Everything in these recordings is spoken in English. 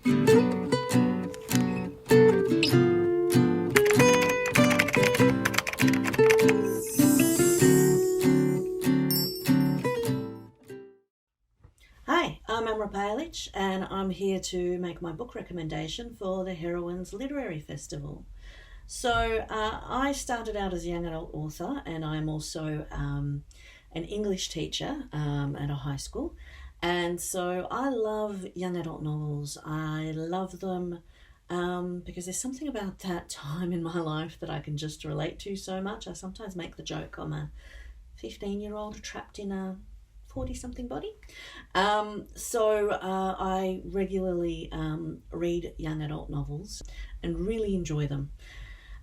Hi, I'm Amra Pajalic, and I'm here to make my book recommendation for the Heroines Literary Festival. So, I started out as a young adult author, and I'm also an English teacher at a high school. And so, I love young adult novels. I love them because there's something about that time in my life that I can just relate to so much. I sometimes make the joke I'm a 15-year-old trapped in a 40 something body. So I regularly read young adult novels and really enjoy them.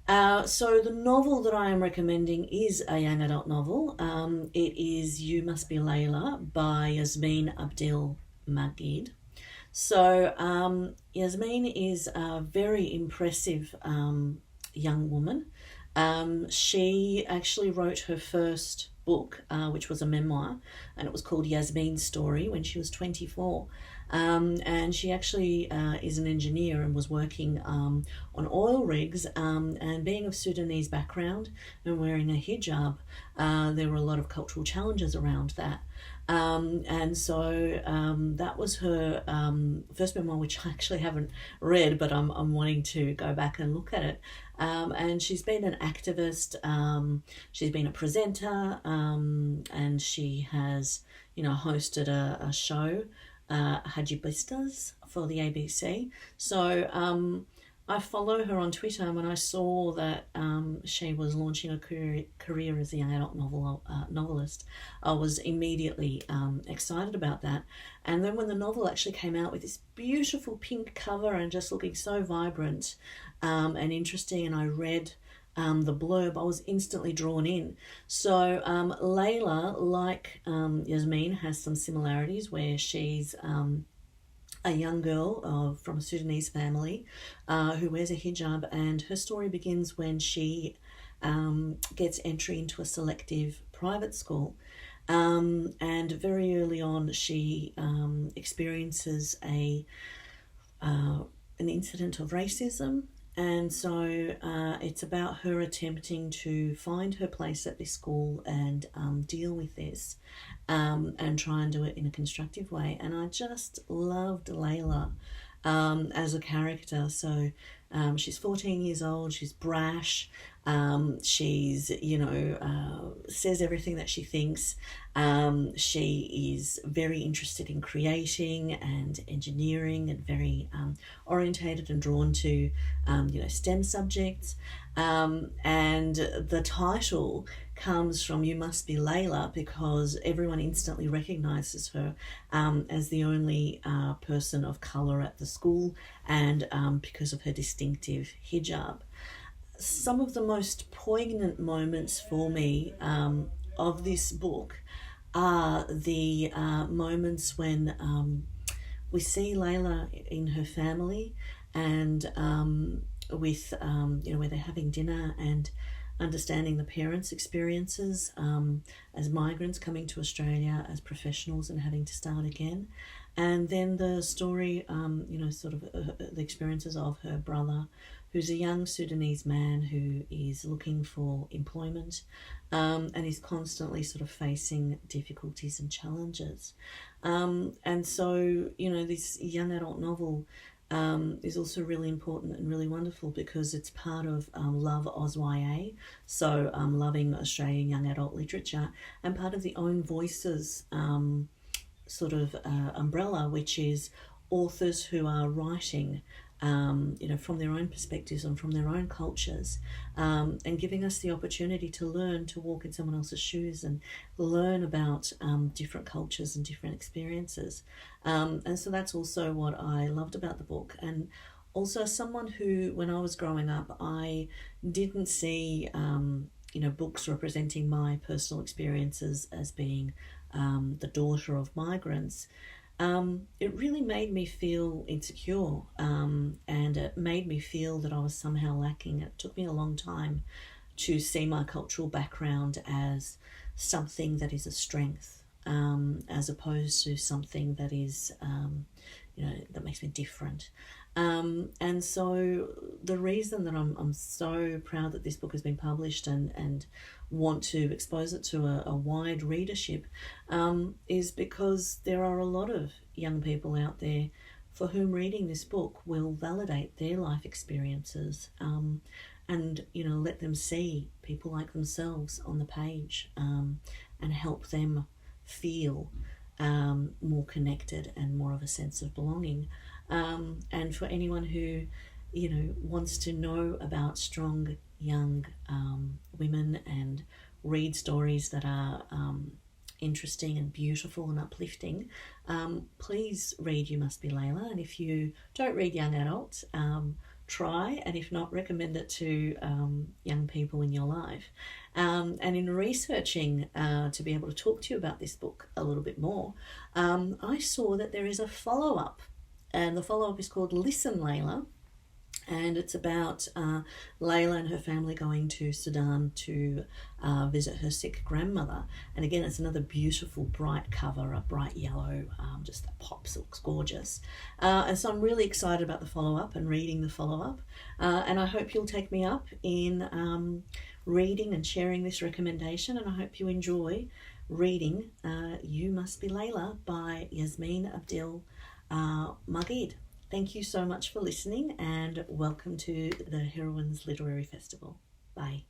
So the novel that I am recommending is a young adult novel. It is You Must Be Layla by Yassmin Abdel Magied. So Yassmin is a very impressive young woman. She actually wrote her first book, which was a memoir, and it was called Yassmin's Story, when she was 24. And she actually is an engineer and was working on oil rigs, and being of Sudanese background and wearing a hijab, there were a lot of cultural challenges around that. And so that was her first memoir, which I actually haven't read, but I'm wanting to go back and look at it. And she's been an activist, she's been a presenter, and she has, hosted a show, Hajibistas, for the ABC. So I follow her on Twitter, and when I saw that she was launching a career as a young adult novelist, I was immediately excited about that. And then when the novel actually came out with this beautiful pink cover and just looking so vibrant and interesting, and I read the blurb, I was instantly drawn in. So Layla, like Yassmin, has some similarities where she's a young girl from a Sudanese family who wears a hijab, and her story begins when she gets entry into a selective private school. And very early on, she experiences an incident of racism. And so it's about her attempting to find her place at this school and deal with this and try and do it in a constructive way. And I just loved Layla as a character. So she's 14 years old, she's brash, she's, says everything that she thinks. She is very interested in creating and engineering and very orientated and drawn to, STEM subjects. And the title comes from You Must Be Layla because everyone instantly recognizes her as the only person of color at the school, and because of her distinctive hijab. Some of the most poignant moments for me of this book are the moments when we see Layla in her family, and with where they're having dinner and understanding the parents' experiences as migrants coming to Australia as professionals and having to start again. And then the story, the experiences of her brother, who's a young Sudanese man who is looking for employment and is constantly sort of facing difficulties and challenges. And so, this young adult novel is also really important and really wonderful because it's part of Love AusYA, so Loving Australian Young Adult Literature, and part of the Own Voices umbrella, which is authors who are writing from their own perspectives and from their own cultures, and giving us the opportunity to learn to walk in someone else's shoes and learn about different cultures and different experiences. And so that's also what I loved about the book. And also, someone who, when I was growing up, I didn't see books representing my personal experiences as being the daughter of migrants. It really made me feel insecure, and it made me feel that I was somehow lacking. It took me a long time to see my cultural background as something that is a strength, as opposed to something that is, that makes me different. And so the reason that I'm so proud that this book has been published and want to expose it to a wide readership is because there are a lot of young people out there for whom reading this book will validate their life experiences, and let them see people like themselves on the page, and help them feel more connected and more of a sense of belonging. And for anyone who wants to know about strong young women and read stories that are interesting and beautiful and uplifting, please read You Must Be Layla. And if you don't read young adults, try, and if not, recommend it to young people in your life. And in researching to be able to talk to you about this book a little bit more, I saw that there is a follow-up, and the follow-up is called Listen, Layla. And it's about Layla and her family going to Sudan to visit her sick grandmother. And again, it's another beautiful bright cover, a bright yellow, just that pops, looks gorgeous. And so I'm really excited about the follow-up and reading the follow-up. And I hope you'll take me up in reading and sharing this recommendation. And I hope you enjoy reading You Must Be Layla by Yassmin, Abdel, Magied. Thank you so much for listening, and welcome to the Heroines Literary Festival. Bye.